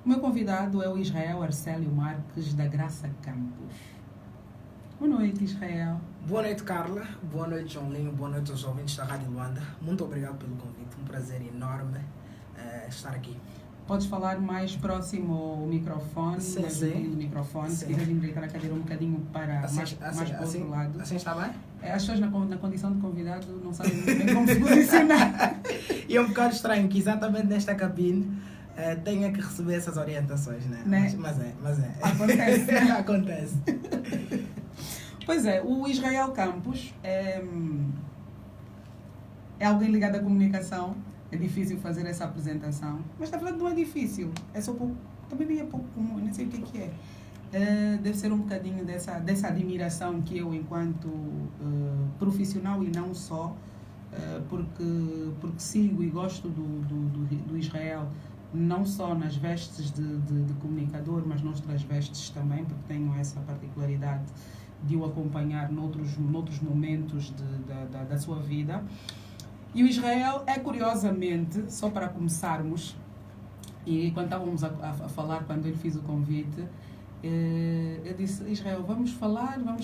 O meu convidado é o Israel Arcélio Marques, da Graça Campos. Boa noite, Israel. Boa noite, Carla. Boa noite, João Linho. Boa noite aos ouvintes da Rádio Luanda. Muito obrigado pelo convite. Um prazer enorme estar aqui. Podes falar mais próximo ao microfone, Sim, mais sim. do microfone. Sim. Se quiseres endireitar a cadeira um bocadinho para mais para o outro lado. Assim está bem? As pessoas na condição de convidado não sabem muito bem como se posicionar. E é um bocado estranho que exatamente nesta cabine tenha que receber essas orientações, né? Mas é. Acontece. Acontece. Pois é, o Israel Campos é alguém ligado à comunicação. É difícil fazer essa apresentação, mas na verdade não é difícil. É só pouco, também nem é pouco comum, não sei o que é. Deve ser um bocadinho dessa admiração que eu, enquanto profissional e não só, porque sigo e gosto do Israel, não só nas vestes de comunicador, mas noutras vestes também, porque tenho essa particularidade de o acompanhar noutros momentos da sua vida. E o Israel é, curiosamente, só para começarmos, e quando estávamos a falar, quando eu lhe fiz o convite, eu disse: Israel, vamos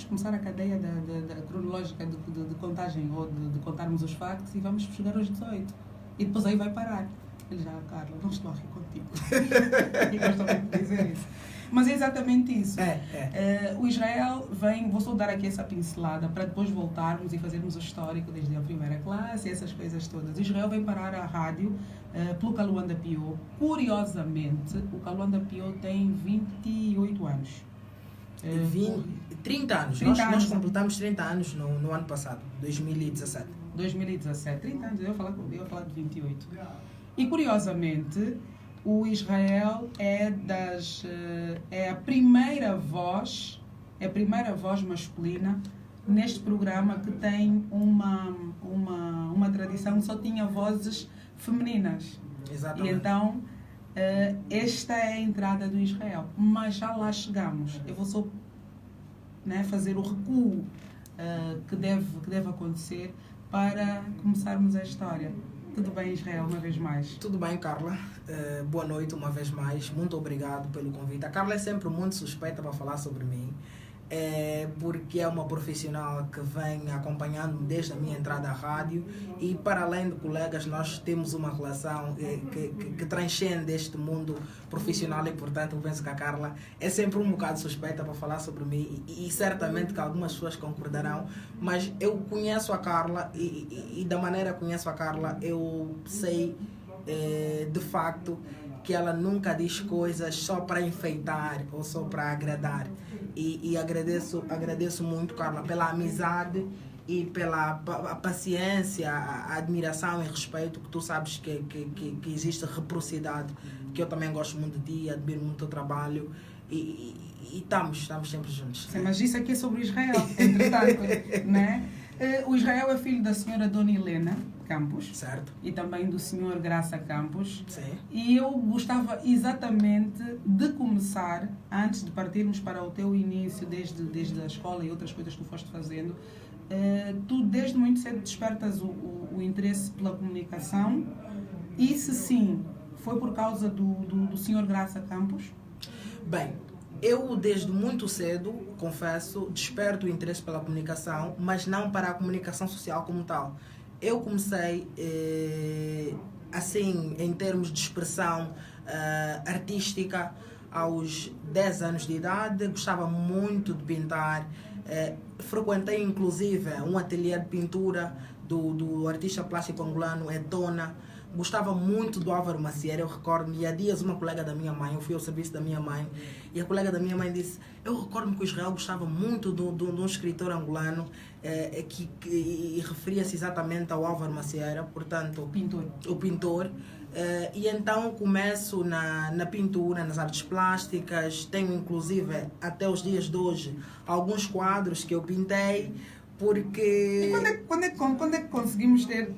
começar a cadeia da cronológica de contagem, ou de contarmos os factos, e vamos chegar aos 18. E depois aí vai parar. Ele já: Carla, não estou a rir contigo. E gosto muito de dizer isso. Mas é exatamente isso. O Israel vem, vou só dar aqui essa pincelada para depois voltarmos e fazermos o histórico desde a primeira classe, essas coisas todas. O Israel vem parar a rádio pelo Kaluanda Pio. Curiosamente, o Kaluanda Pio tem 28 anos. 30 anos. Nós completamos 30 anos no ano passado, 2017. 2017, 30 anos, eu ia falar de 28. E curiosamente, o Israel é a primeira voz masculina neste programa que tem uma tradição que só tinha vozes femininas. Exatamente. E então, esta é a entrada do Israel. Mas já lá chegamos. Eu vou só fazer o recuo que deve acontecer para começarmos a história. Tudo bem, Israel, uma vez mais? Tudo bem, Carla. Boa noite uma vez mais. Muito obrigado pelo convite. A Carla é sempre muito suspeita para falar sobre mim, porque é uma profissional que vem acompanhando desde a minha entrada à rádio, e para além de colegas, nós temos uma relação que transcende este mundo profissional, e portanto eu penso que a Carla é sempre um bocado suspeita para falar sobre mim, e certamente que algumas pessoas concordarão, mas eu conheço a Carla, e da maneira que conheço a Carla eu sei de facto que ela nunca diz coisas só para enfeitar ou só para agradar. E agradeço muito, Carla, pela amizade e pela paciência, a admiração e respeito, que tu sabes que existe reciprocidade, que eu também gosto muito de ti, admiro muito o teu trabalho, e estamos sempre juntos. Sim, mas isso aqui é sobre Israel, entretanto, né? O Israel é filho da senhora Dona Helena Campos. Certo. E também do senhor Graça Campos. Sim. E eu gostava exatamente de começar, antes de partirmos para o teu início, desde a escola e outras coisas que tu foste fazendo. Tu desde muito cedo despertas o interesse pela comunicação, e se sim, foi por causa do senhor Graça Campos? Bem, eu desde muito cedo, confesso, desperto o interesse pela comunicação, mas não para a comunicação social como tal. Eu comecei, assim, em termos de expressão artística, aos 10 anos de idade. Gostava muito de pintar. Frequentei, inclusive, um ateliê de pintura do artista plástico angolano Etona. Gostava muito do Álvaro Macieira, eu recordo-me. E há dias uma colega da minha mãe, eu fui ao serviço da minha mãe, e a colega da minha mãe disse: eu recordo-me que o Israel gostava muito de um escritor angolano, que referia-se exatamente ao Álvaro Macieira, portanto, o pintor. E então começo na pintura, nas artes plásticas. Tenho inclusive até os dias de hoje alguns quadros que eu pintei, Porque... E quando é que conseguimos ter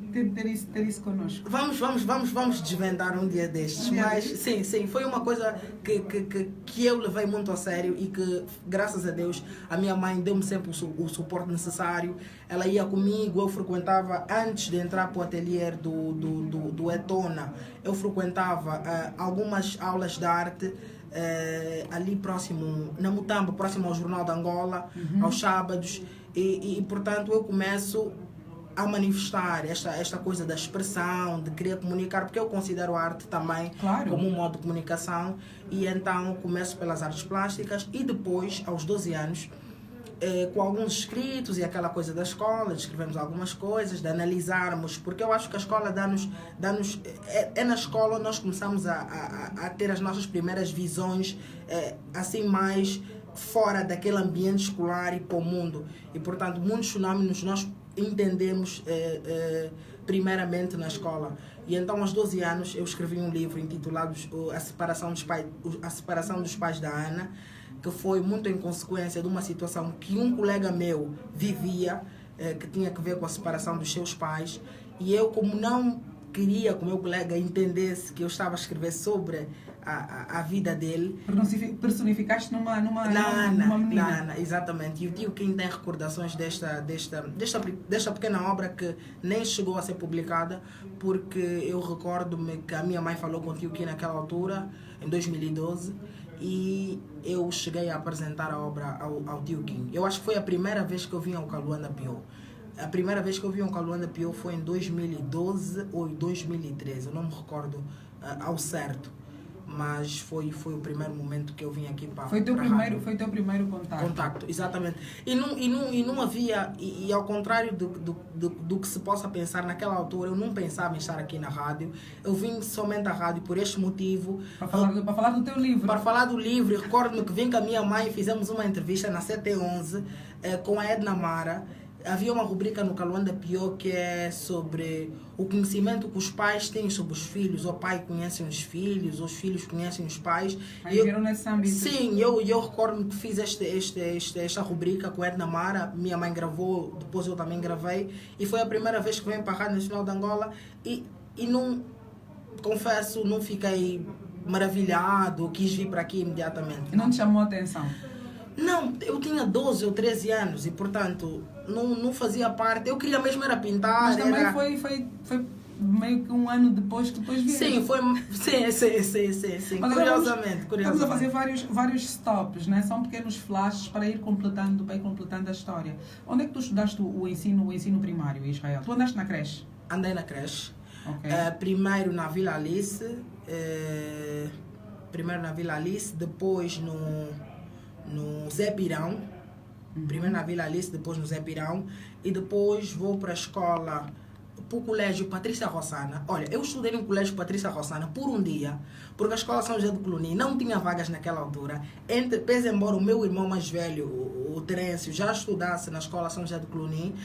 isso connosco? Vamos desvendar um dia destes. Mas sim, foi uma coisa que eu levei muito a sério e que, graças a Deus, a minha mãe deu-me sempre o suporte necessário. Ela ia comigo, eu frequentava, antes de entrar para o ateliê do Etona, eu frequentava algumas aulas de arte ali próximo, na Mutamba, próximo ao Jornal de Angola, aos sábados. E, portanto, eu começo a manifestar esta coisa da expressão, de querer comunicar, porque eu considero a arte também como um modo de comunicação. E então começo pelas artes plásticas e depois, aos 12 anos, com alguns escritos e aquela coisa da escola, de escrevermos algumas coisas, de analisarmos, porque eu acho que a escola dá-nos na escola nós começamos a ter as nossas primeiras visões assim mais fora daquele ambiente escolar e para o mundo. E, portanto, muitos fenómenos nós entendemos primeiramente na escola. E então, aos 12 anos, eu escrevi um livro intitulado A Separação dos Pais da Ana, que foi muito em consequência de uma situação que um colega meu vivia, que tinha que ver com a separação dos seus pais. E eu, como não queria que o meu colega entendesse que eu estava a escrever sobre a vida dele. Personificaste numa menina. Nana, exatamente. E o tio Kim tem recordações desta pequena obra que nem chegou a ser publicada, porque eu recordo-me que a minha mãe falou com o tio Kim naquela altura, em 2012, e eu cheguei a apresentar a obra ao tio Kim. Eu acho que foi a primeira vez que eu vim ao Kaluanda Pio. A primeira vez que eu vi um Kaluanda Pio foi em 2012 ou 2013, eu não me recordo ao certo. Mas foi o primeiro momento que eu vim aqui para foi teu primeiro contato. Contacto, exatamente. E não havia, e ao contrário do que se possa pensar naquela altura, eu não pensava em estar aqui na rádio. Eu vim somente à rádio por este motivo. Para falar do teu livro. Para falar do livro. E recordo-me que vim com a minha mãe e fizemos uma entrevista na 711 com a Edna Mara. Havia uma rubrica no Kaluanda Pio que é sobre o conhecimento que os pais têm sobre os filhos. O pai conhece os filhos, os filhos conhecem os pais. Aí viram nesse âmbito. Sim, eu recordo-me que fiz esta rubrica com a Edna Mara. Minha mãe gravou, depois eu também gravei. E foi a primeira vez que venho para a Rádio Nacional de Angola. E não, confesso, não fiquei maravilhado, quis vir para aqui imediatamente. E não te chamou a atenção? Não, eu tinha 12 ou 13 anos e, portanto, não fazia parte. Eu queria mesmo era pintar. Mas também foi meio que um ano depois que depois vieste. Sim, foi. Sim. Curiosamente. Estamos a fazer vários stops, né? São pequenos flashes para ir completando a história. Onde é que tu estudaste o ensino primário, Israel? Tu andaste na creche? Andei na creche. Okay. Primeiro na Vila Alice. Depois no Zé Pirão. Primeiro na Vila Alice, depois no Zé Pirão. E depois vou para a escola, para o colégio Patrícia Rossana. Olha, eu estudei no colégio Patrícia Rossana por um dia, porque a escola São José do Colonim não tinha vagas naquela altura. Pese embora o meu irmão mais velho, o Terêncio, já estudasse na escola São José do Colonim,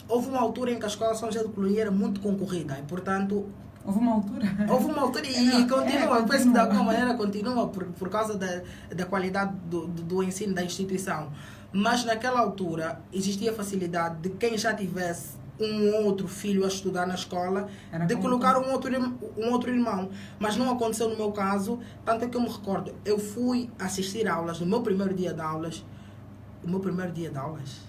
houve uma altura em que a escola São José do Colonim era muito concorrida e, portanto, Houve uma altura e continua, penso que de alguma maneira continua por causa da qualidade do ensino da instituição. Mas naquela altura existia facilidade de quem já tivesse um outro filho a estudar na escola, de colocar um outro irmão. Mas não aconteceu no meu caso, tanto é que eu me recordo, eu fui assistir aulas no meu primeiro dia de aulas. O meu primeiro dia de aulas?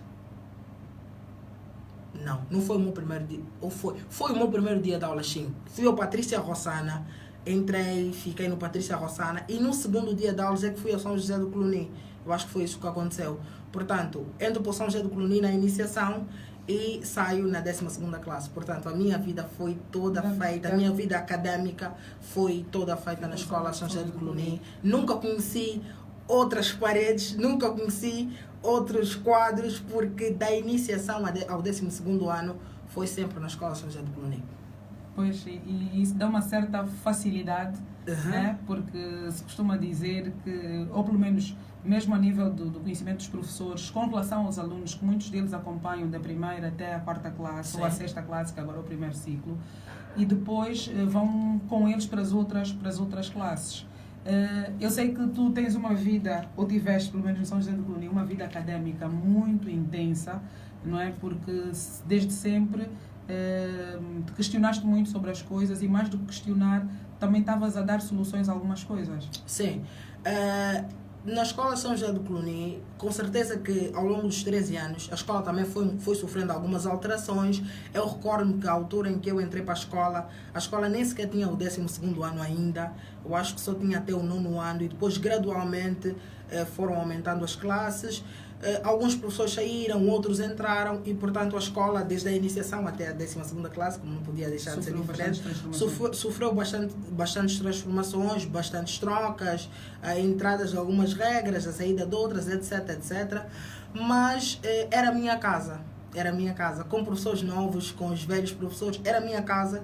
Não foi o meu primeiro dia. Ou foi o meu primeiro dia de aula, sim. Fui ao Patrícia Rossana, entrei, fiquei no Patrícia Rossana e no segundo dia de aulas é que fui ao São José do Colonim. Eu acho que foi isso que aconteceu. Portanto, entro para o São José do Colonim na iniciação e saio na 12ª classe. Portanto, a minha vida foi toda feita, a minha vida académica foi toda feita na escola São José do Colonim. Nunca conheci outras paredes, nunca conheci outros quadros, porque da iniciação ao 12º ano foi sempre na escola São José do Colonim. Pois, e isso dá uma certa facilidade, né? Porque se costuma dizer que, ou pelo menos mesmo a nível do conhecimento dos professores, com relação aos alunos, que muitos deles acompanham da primeira até a 4ª classe, ou a 6ª classe, que agora é o primeiro ciclo, e depois vão com eles para as outras classes. Eu sei que tu tens uma vida, ou tiveste, pelo menos no São José do Clooney, uma vida académica muito intensa, não é? Porque desde sempre te questionaste muito sobre as coisas e, mais do que questionar, também estavas a dar soluções a algumas coisas. Sim. Na escola São José do Clooney, com certeza que ao longo dos 13 anos, a escola também foi sofrendo algumas alterações. Eu recordo-me que a altura em que eu entrei para a escola nem sequer tinha o 12º ano ainda. Eu acho que só tinha até o 9º ano e depois gradualmente foram aumentando as classes. Alguns professores saíram, outros entraram e, portanto, a escola, desde a iniciação até a 12ª classe, como não podia deixar de ser diferente, sofreu bastantes transformações, bastantes trocas, entradas de algumas regras, a saída de outras, etc, etc. Mas era a minha casa. Era a minha casa, com professores novos, com os velhos professores, era a minha casa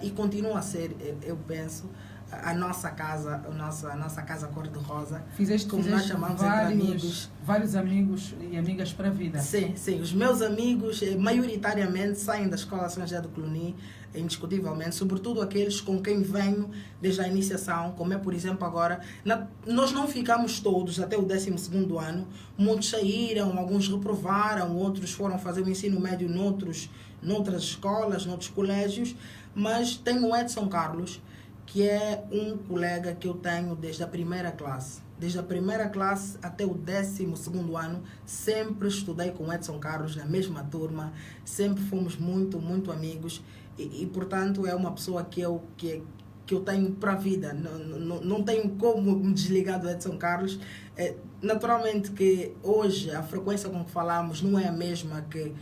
e continua a ser, eu penso, a nossa casa, a nossa casa cor-de-rosa, como nós chamamos entre amigos. Vários amigos e amigas para a vida. Sim, sim. Os meus amigos, maioritariamente, saem da Escola São José do Clooney, indiscutivelmente, sobretudo aqueles com quem venho desde a iniciação, como é, por exemplo, agora. Nós não ficamos todos até o 12º ano, muitos saíram, alguns reprovaram, outros foram fazer o ensino médio noutras escolas, noutros colégios, mas tenho o Edson Carlos, que é um colega que eu tenho desde a primeira classe. Desde a primeira classe até o 12º ano, sempre estudei com o Edson Carlos na mesma turma, sempre fomos muito, muito amigos e portanto, é uma pessoa que eu tenho para a vida. Não tenho como me desligar do Edson Carlos. Naturalmente que hoje a frequência com que falamos não é a mesma que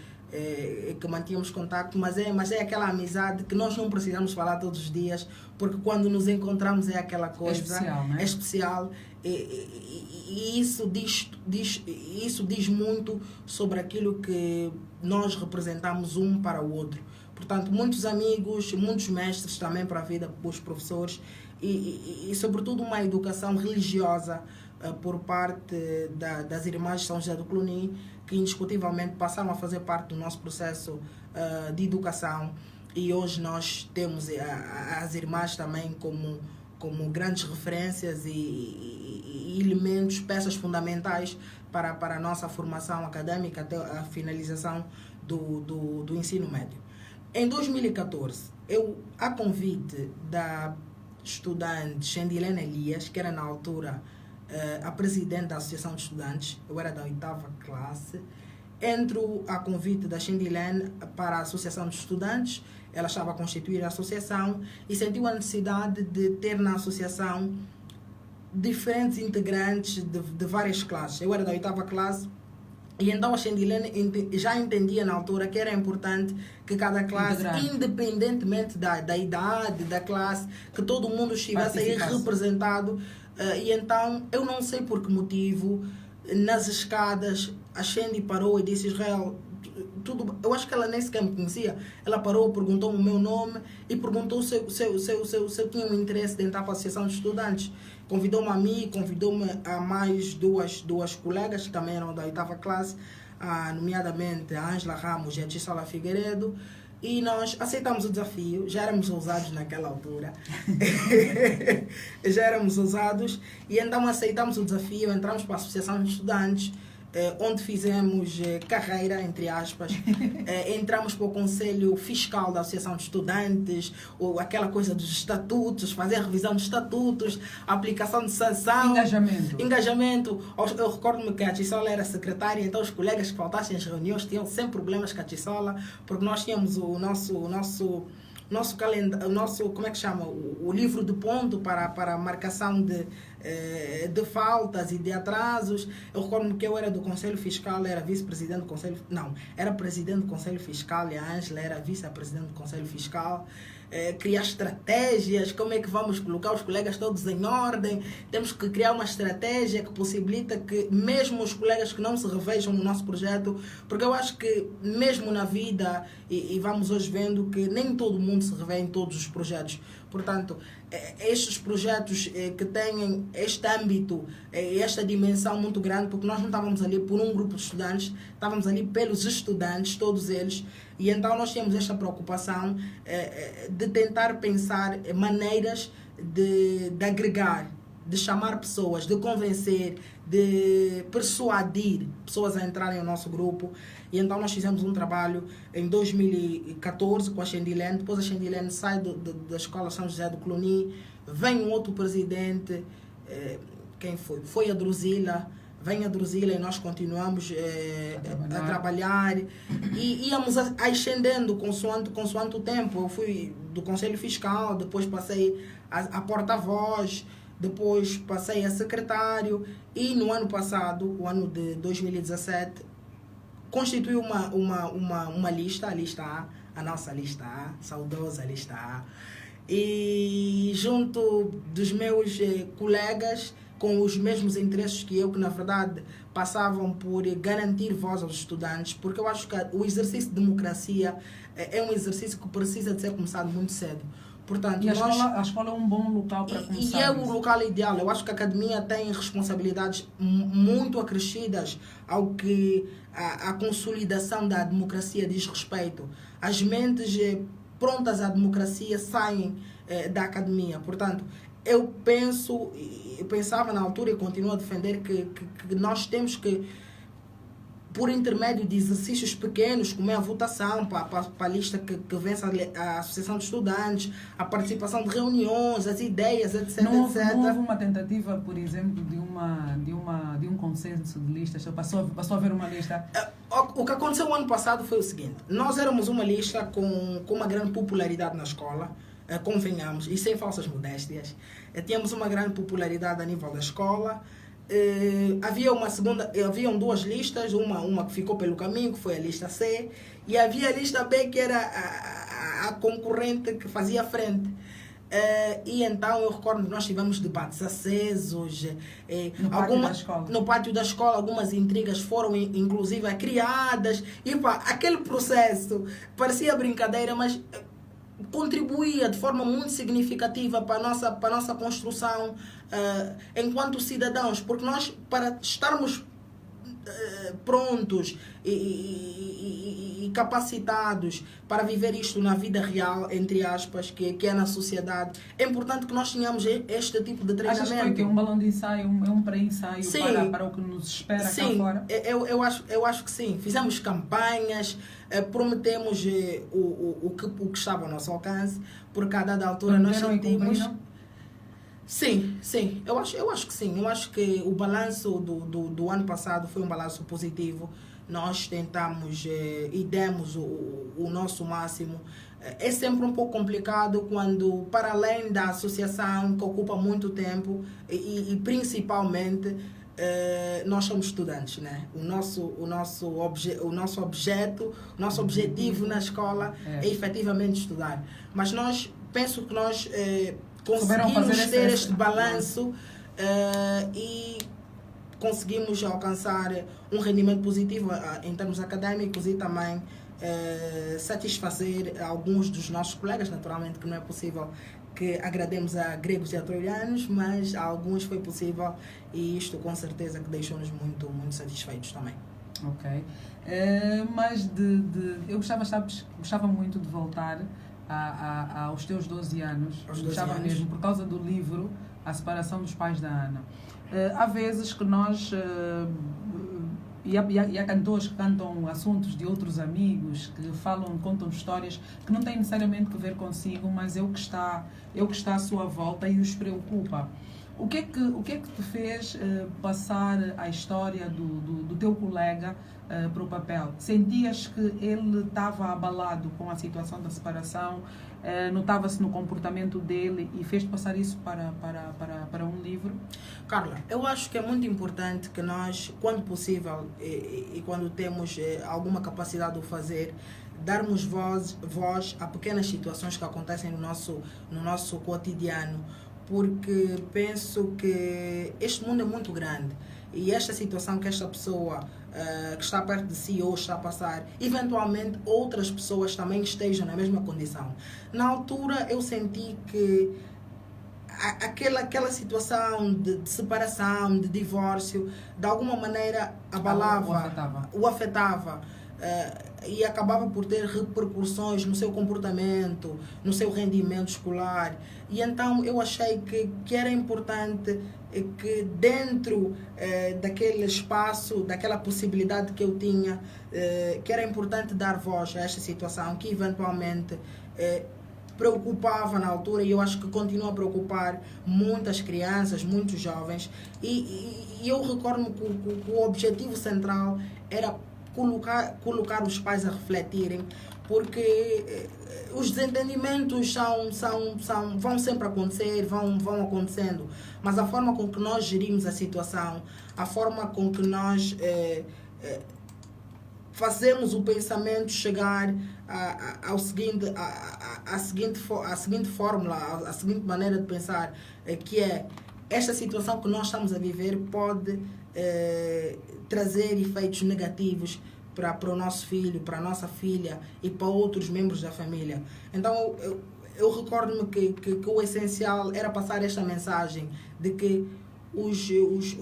mantínhamos contato, mas é aquela amizade que nós não precisamos falar todos os dias, porque quando nos encontramos é aquela coisa especial, né? É especial e isso diz muito sobre aquilo que nós representamos um para o outro. Portanto, muitos amigos, muitos mestres também para a vida, os professores e sobretudo uma educação religiosa por parte das irmãs de São José do Clooney, que indiscutivelmente passaram a fazer parte do nosso processo de educação e hoje nós temos as irmãs também como grandes referências e elementos, peças fundamentais para a nossa formação académica até a finalização do ensino médio. Em 2014, a convite da estudante Xandilene Elias, que era na altura a presidente da Associação de Estudantes, eu era da 8ª classe, entro a convite da Xandilene para a Associação de Estudantes, ela estava a constituir a associação e sentiu a necessidade de ter na associação diferentes integrantes de várias classes. Eu era da 8ª classe e então a Xandilene já entendia na altura que era importante que cada classe, independentemente da idade, da classe, que todo mundo estivesse aí representado. E então, eu não sei por que motivo, nas escadas, a Xandi parou e disse: Israel, eu acho que ela nem sequer me conhecia. Ela parou, perguntou-me o meu nome e perguntou se eu tinha um interesse de entrar para a Associação de Estudantes. Convidou-me a mim, convidou-me a mais duas colegas que também eram da 8ª classe, nomeadamente a Ângela Ramos e a Tissola Figueiredo. E nós aceitamos o desafio, já éramos ousados naquela altura. Já éramos ousados e então aceitamos o desafio, entramos para a Associação de Estudantes, onde fizemos carreira, entre aspas. Entramos para o Conselho Fiscal da Associação de Estudantes, ou aquela coisa dos estatutos, fazer a revisão dos estatutos, a aplicação de sanção. Engajamento. Eu recordo-me que a Tissola era secretária, então os colegas que faltassem às reuniões tinham sempre problemas com a Tissola, porque nós tínhamos o nosso calendário, como é que chama? O livro de ponto para a marcação de faltas e de atrasos. Eu recordo que eu era do Conselho Fiscal, era vice-presidente do Conselho... Não, era presidente do Conselho Fiscal e a Ângela era vice-presidente do Conselho Fiscal. Criar estratégias, como é que vamos colocar os colegas todos em ordem. Temos que criar uma estratégia que possibilita que mesmo os colegas que não se revejam no nosso projeto, porque eu acho que mesmo na vida, e vamos hoje vendo que nem todo mundo se revê em todos os projetos. Portanto, estes projetos que têm este âmbito, esta dimensão muito grande, porque nós não estávamos ali por um grupo de estudantes, estávamos ali pelos estudantes, todos eles, e então nós tínhamos esta preocupação de tentar pensar maneiras de agregar de chamar pessoas, de convencer, de persuadir pessoas a entrarem no nosso grupo. E então nós fizemos um trabalho em 2014 com a Xendilene. Depois a Xendilene sai da Escola São José do Cluny, vem um outro presidente, quem foi? Foi a Drusila. Vem a Drusila e nós continuamos a trabalhar e íamos ascendendo consoante o tempo. Eu fui do Conselho Fiscal, depois passei a porta-voz, depois passei a secretário e no ano passado, o ano de 2017, constituí uma lista, a lista A, a nossa lista A, saudosa lista A, e junto dos meus colegas com os mesmos interesses que eu, que na verdade passavam por garantir voz aos estudantes, porque eu acho que o exercício de democracia é um exercício que precisa de ser começado muito cedo. Portanto, e a escola é um bom local para começar. E é o local ideal. Eu acho que a academia tem responsabilidades muito acrescidas ao que a consolidação da democracia diz respeito. As mentes prontas à democracia saem da academia. Portanto, eu pensava na altura e continuo a defender que nós temos que, por intermédio de exercícios pequenos, como é a votação para a lista que vence a Associação de Estudantes, a participação de reuniões, as ideias, etc. Não houve uma tentativa, por exemplo, de um consenso de listas? Passou a haver uma lista? O que aconteceu o ano passado foi o seguinte: nós éramos uma lista com uma grande popularidade na escola, convenhamos, e sem falsas modéstias. Tínhamos uma grande popularidade a nível da escola. Haviam duas listas, uma que ficou pelo caminho, que foi a lista C, e havia a lista B, que era a concorrente que fazia frente. E então eu recordo que nós tivemos debates acesos no pátio da escola, algumas intrigas foram inclusive criadas, e aquele processo parecia brincadeira, mas contribuía de forma muito significativa para a nossa construção enquanto cidadãos, porque nós, para estarmos prontos e capacitados para viver isto na vida real, entre aspas, que é na sociedade, é importante que nós tenhamos este tipo de treinamento. Achas que é um balão de ensaio, é um pré-ensaio para o que nos espera cá fora? Eu acho que sim. Fizemos campanhas, prometemos o que estava ao nosso alcance, porque a dada altura nós sentimos... Sim, eu acho que sim. Eu acho que o balanço do ano passado foi um balanço positivo. Nós tentamos e demos o nosso máximo. É sempre um pouco complicado quando, para além da associação, que ocupa muito tempo, e principalmente nós somos estudantes, né? O nosso objetivo na escola é efetivamente estudar. Mas penso que nós conseguimos ter este balanço e conseguimos alcançar um rendimento positivo em termos académicos e também satisfazer alguns dos nossos colegas. Naturalmente que não é possível que agrademos a gregos e a troianos, mas a alguns foi possível, e isto com certeza que deixou-nos muito, muito satisfeitos também. Ok. Mas eu gostava muito de voltar aos teus 12 anos. Gostava mesmo, por causa do livro A Separação dos Pais da Ana. Há vezes que nós... E há cantores que cantam assuntos de outros amigos, que contam histórias que não têm necessariamente que ver consigo, mas é o que está à sua volta e os preocupa. O que é que te fez passar a história do teu colega para o papel? Sentias que ele estava abalado com a situação da separação? Notava-se no comportamento dele e fez passar isso para um livro? Carla, eu acho que é muito importante que nós, quando possível e quando temos alguma capacidade de o fazer, darmos voz a pequenas situações que acontecem no nosso cotidiano, porque penso que este mundo é muito grande e esta situação que esta pessoa que está perto de si ou está a passar, eventualmente outras pessoas também estejam na mesma condição. Na altura eu senti que aquela situação de separação, de divórcio, de alguma maneira abalava, o afetava. e acabava por ter repercussões no seu comportamento, no seu rendimento escolar. E então eu achei que era importante que dentro daquele espaço, daquela possibilidade que eu tinha, que era importante dar voz a esta situação que eventualmente preocupava na altura, e eu acho que continua a preocupar muitas crianças, muitos jovens, e eu recordo que o objetivo central era colocar os pais a refletirem, porque os desentendimentos vão sempre acontecer, vão acontecendo, mas a forma com que nós gerimos a situação, a forma com que nós fazemos o pensamento chegar à seguinte fórmula, à seguinte maneira de pensar, que é esta situação que nós estamos a viver pode trazer efeitos negativos para o nosso filho, para a nossa filha e para outros membros da família. Então eu recordo-me que o essencial era passar esta mensagem de que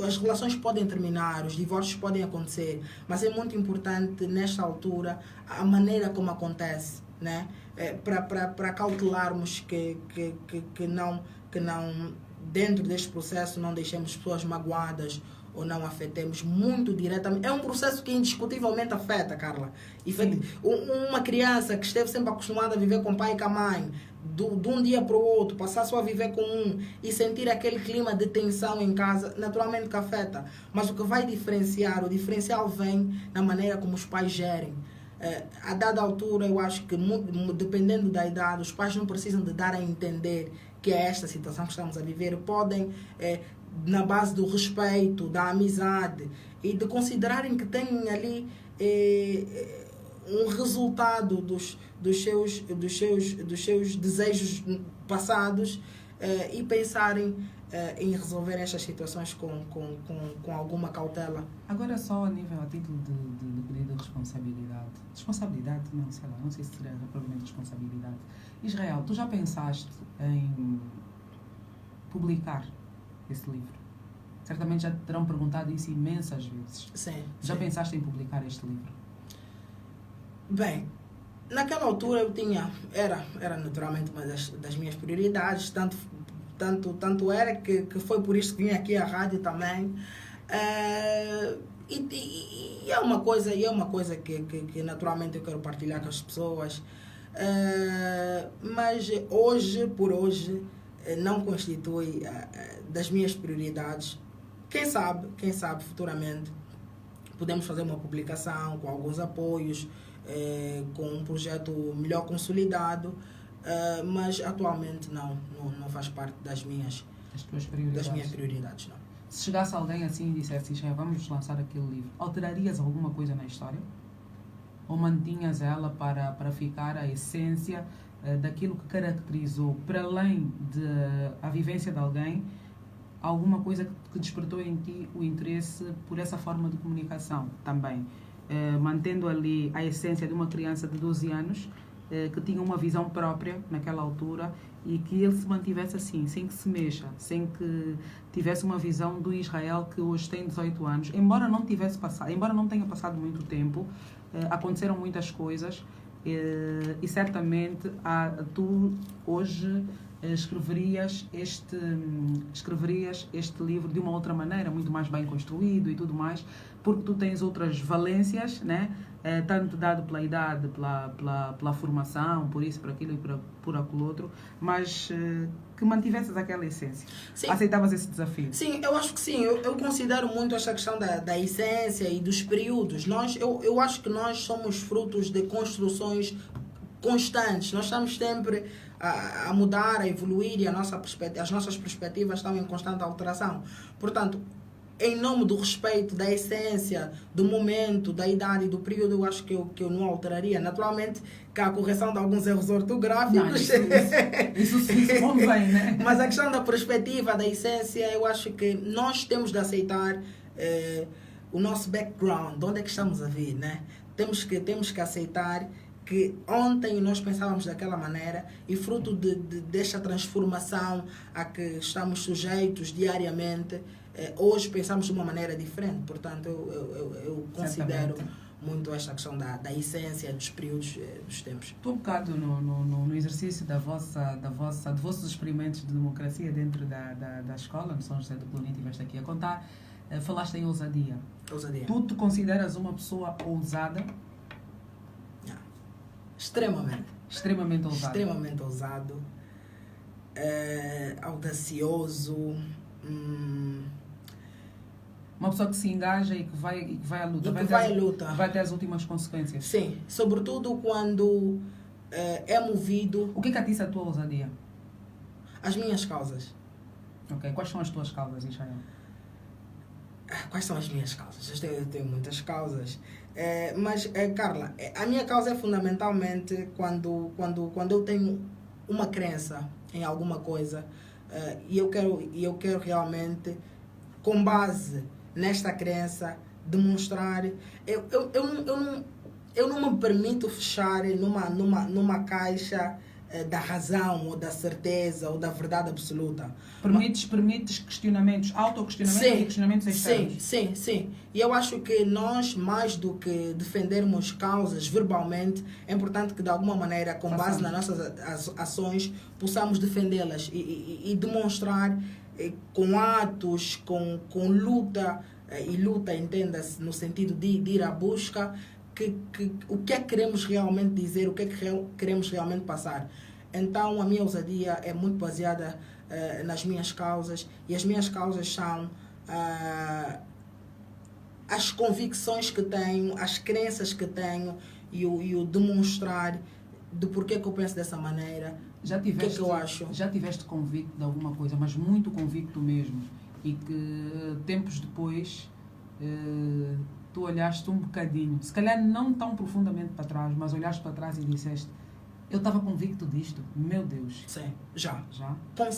as relações podem terminar, os divórcios podem acontecer, mas é muito importante nesta altura a maneira como acontece, né? Para cautelarmos que não dentro deste processo não deixemos pessoas magoadas ou não afetemos muito diretamente. É um processo que indiscutivelmente afeta, Carla. Uma criança que esteve sempre acostumada a viver com o pai e com a mãe, de um dia para o outro, passar só a viver com um e sentir aquele clima de tensão em casa, naturalmente que afeta. Mas o que vai diferenciar, o diferencial vem na maneira como os pais gerem. A dada altura, eu acho que, dependendo da idade, os pais não precisam de dar a entender que é esta situação que estamos a viver. Podem, na base do respeito, da amizade e de considerarem que têm ali um resultado dos seus desejos passados, e pensarem em resolver estas situações com alguma cautela. Agora só a nível, a título de pedido de responsabilidade. Responsabilidade? Não, sei lá, não sei se seria propriamente responsabilidade. Israel, tu já pensaste em publicar esse livro? Certamente já te terão perguntado isso imensas vezes. Sim. Já pensaste em publicar este livro? Bem, naquela altura eu tinha, era naturalmente uma das minhas prioridades, tanto era que foi por isso que vim aqui à rádio também. E é uma coisa que naturalmente eu quero partilhar com as pessoas, mas por hoje não constitui das minhas prioridades. Quem sabe futuramente podemos fazer uma publicação com alguns apoios, com um projeto melhor consolidado, mas atualmente não faz parte das minhas prioridades, não. Se chegasse alguém assim e dissesse, já vamos lançar aquele livro, alterarias alguma coisa na história? Ou mantinhas ela para ficar a essência daquilo que caracterizou, para além da vivência de alguém, alguma coisa que despertou em ti o interesse por essa forma de comunicação também? Mantendo ali a essência de uma criança de 12 anos que tinha uma visão própria naquela altura e que ele se mantivesse assim, sem que se mexa, sem que tivesse uma visão do Israel que hoje tem 18 anos, embora não tenha passado muito tempo, aconteceram muitas coisas, e certamente tu hoje escreverias este livro de uma outra maneira, muito mais bem construído e tudo mais, porque tu tens outras valências, né? Tanto dado pela idade, pela formação, por isso, por aquilo e por aquilo outro, mas que mantivesses aquela essência. Sim. Aceitavas esse desafio? Sim, eu acho que sim. Eu considero muito esta questão da essência e dos períodos. Eu acho que nós somos frutos de construções constantes. Nós estamos sempre a mudar, a evoluir, e as nossas perspectivas estão em constante alteração. Portanto, em nome do respeito, da essência, do momento, da idade e do período, eu acho que eu não alteraria. Naturalmente, que há a correção de alguns erros ortográficos. Isso convém, né? Mas a questão da perspectiva, da essência, eu acho que nós temos de aceitar o nosso background, de onde é que estamos a vir, né? Temos que aceitar que ontem nós pensávamos daquela maneira e fruto desta transformação a que estamos sujeitos diariamente, hoje pensamos de uma maneira diferente. Portanto, eu considero muito esta questão da essência dos períodos, dos tempos. Estou um bocado no exercício de vossos experimentos de democracia dentro da escola, no São José do Planeta, e estiveste aqui a contar. Falaste em ousadia. Ousadia. Tu te consideras uma pessoa ousada? Extremamente. Extremamente ousado. Extremamente ousado. Audacioso. Uma pessoa que se engaja e que vai à luta. E que vai à luta. Vai até as últimas consequências. Sim. Sobretudo quando é movido... O que atiça a tua ousadia? As minhas causas. Ok. Quais são as tuas causas, Israel? Quais são as minhas causas? Eu tenho muitas causas. Mas, Carla, a minha causa é fundamentalmente quando eu tenho uma crença em alguma coisa e eu quero realmente, com base nesta crença, demonstrar. Eu não me permito fechar numa caixa da razão ou da certeza ou da verdade absoluta. Permites questionamentos, autoquestionamentos e questionamentos externos. Sim. E eu acho que nós, mais do que defendermos causas verbalmente, é importante que de alguma maneira, com base nas nossas ações, possamos defendê-las e demonstrar com atos, com luta, e luta entenda-se no sentido de ir à busca, o que é que queremos realmente dizer, o que é que queremos realmente passar. Então, a minha ousadia é muito baseada nas minhas causas, e as minhas causas são as convicções que tenho, as crenças que tenho e o demonstrar do porquê que eu penso dessa maneira, o que é que eu acho. Já tiveste convicto de alguma coisa, mas muito convicto mesmo, e que tempos depois... tu olhaste um bocadinho, se calhar não tão profundamente para trás, mas olhaste para trás e disseste, eu estava convicto disto, meu Deus. Sim, já? Com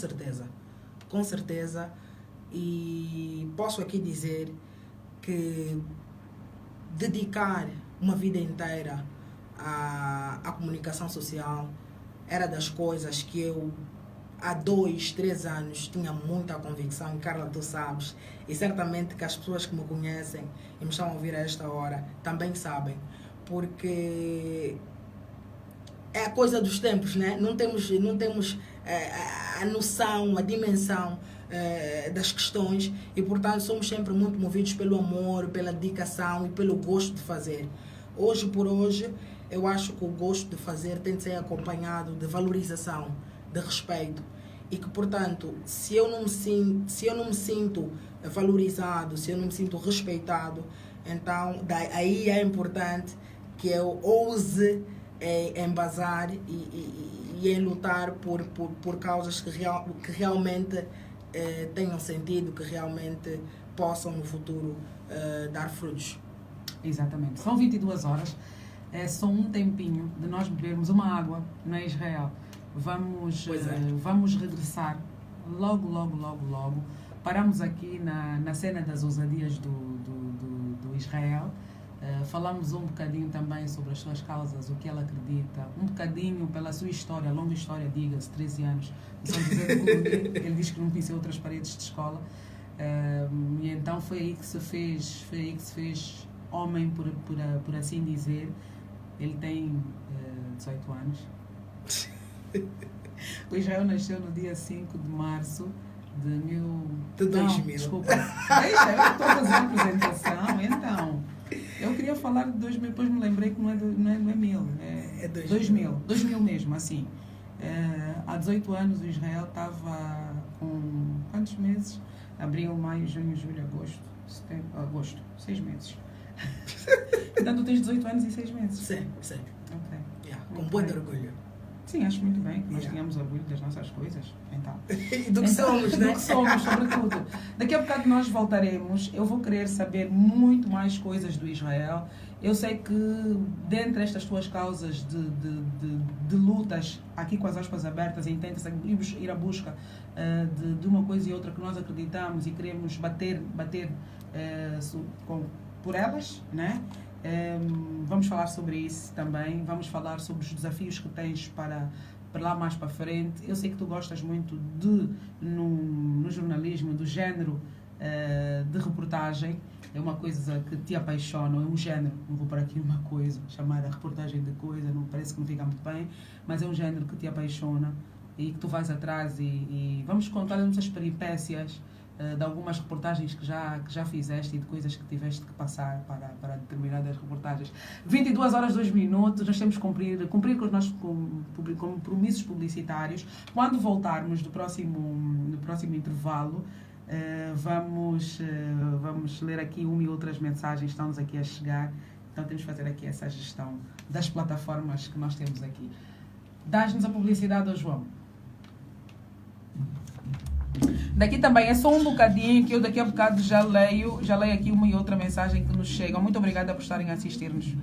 certeza, e posso aqui dizer que dedicar uma vida inteira à comunicação social era das coisas que eu há 2, 3 anos tinha muita convicção, e Carla, tu sabes, e certamente que as pessoas que me conhecem e me estão a ouvir a esta hora também sabem, porque é a coisa dos tempos, né? Não temos a noção, a dimensão das questões, e portanto somos sempre muito movidos pelo amor, pela dedicação e pelo gosto de fazer. Hoje por hoje, eu acho que o gosto de fazer tem de ser acompanhado de valorização, de respeito, e que, portanto, se eu não me sinto valorizado, se eu não me sinto respeitado, então aí é importante que eu ouse embasar e em lutar por causas que realmente tenham sentido, que realmente possam no futuro dar frutos. Exatamente. São 22 horas, é só um tempinho de nós bebermos uma água, não é, Israel? Vamos regressar logo. Paramos aqui na cena das ousadias do Israel. Falamos um bocadinho também sobre as suas causas, o que ela acredita, um bocadinho pela sua história, longa história, diga-se, 13 anos, de São José do Planeta. Ele diz que não conheceu outras paredes de escola. E então foi aí que se fez homem, por assim dizer. Ele tem 18 anos. O Israel nasceu no dia 5 de março de 2000. Não, desculpa. Deixa, eu estou fazendo a apresentação, então. Eu queria falar de 2000, depois me lembrei que não é 1000. É 2000. 2000 mesmo, assim. Há 18 anos o Israel estava com quantos meses? Abril, maio, junho, julho, agosto, setembro, agosto, 6 meses. Então tu tens 18 anos e 6 meses? Sim. Ok. Com muito orgulho. Sim, acho muito bem que nós tenhamos orgulho das nossas coisas. Então, e do que somos, né? Do que somos, sobretudo. Daqui a bocado nós voltaremos. Eu vou querer saber muito mais coisas do Israel. Eu sei que, dentre estas tuas causas de lutas, aqui com as aspas abertas, intenta-se ir à busca de uma coisa e outra que nós acreditamos e queremos bater por elas, né? Vamos falar sobre isso também, vamos falar sobre os desafios que tens para lá mais para frente. Eu sei que tu gostas muito no jornalismo, do género de reportagem. É uma coisa que te apaixona, é um género, não vou para aqui uma coisa, chamar a reportagem de coisa, não parece que não fica muito bem, mas é um género que te apaixona e que tu vais atrás e vamos contar-nos as peripécias de algumas reportagens que já fizeste e de coisas que tiveste que passar para determinadas reportagens. 22 horas 2 minutos, nós temos que cumprir com os nossos compromissos publicitários. Quando voltarmos no próximo intervalo, vamos ler aqui uma e outras mensagens que estão-nos aqui a chegar. Então temos que fazer aqui essa gestão das plataformas que nós temos aqui. Dás-nos a publicidade, João. Daqui também é só um bocadinho que eu daqui a bocado já leio aqui uma e outra mensagem que nos chega. Muito obrigada por estarem a assistir-nos.